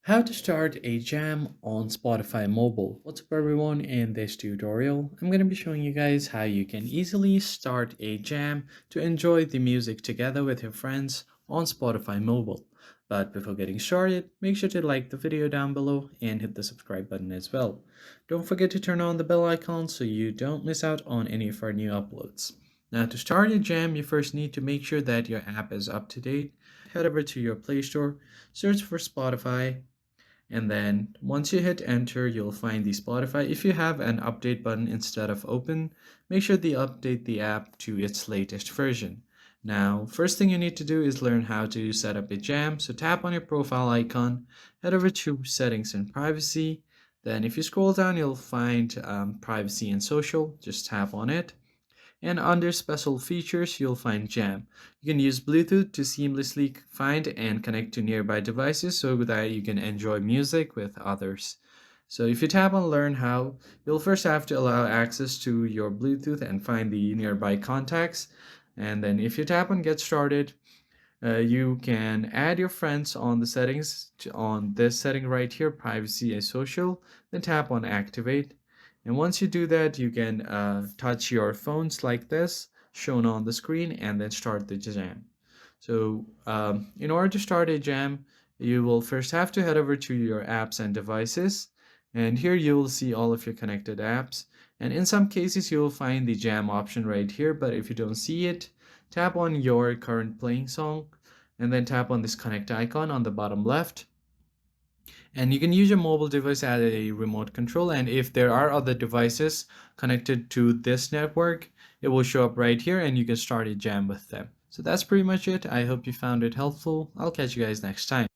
How to start a jam on Spotify mobile. What's up everyone, in this tutorial I'm going to be showing you guys how you can easily start a jam to enjoy the music together with your friends on Spotify mobile. But before getting started, make sure to like the video down below and hit the subscribe button as well. Don't forget to turn on the bell icon so you don't miss out on any of our new uploads. Now to start a jam, you first need to make sure that your app is up to date. Head over to your Play Store, search for Spotify, and then once you hit enter, you'll find the Spotify. If you have an update button instead of open, make sure to update the app to its latest version. Now, first thing you need to do is learn how to set up a jam. So tap on your profile icon, head over to settings and privacy. Then if you scroll down, you'll find privacy and social. Just tap on it. And under special features, you'll find Jam. You can use Bluetooth to seamlessly find and connect to nearby devices so that you can enjoy music with others. So if you tap on Learn How, you'll first have to allow access to your Bluetooth and find the nearby contacts. And then if you tap on Get Started, you can add your friends on the settings on this setting right here, privacy and social, then tap on activate. And once you do that, you can touch your phones like this shown on the screen and then start the jam. So in order to start a jam, you will first have to head over to your apps and devices. And here you will see all of your connected apps. And in some cases, you'll find the jam option right here. But if you don't see it, tap on your current playing song and then tap on this connect icon on the bottom left. And you can use your mobile device as a remote control. And if there are other devices connected to this network, it will show up right here and you can start a jam with them. So that's pretty much it. I hope you found it helpful. I'll catch you guys next time.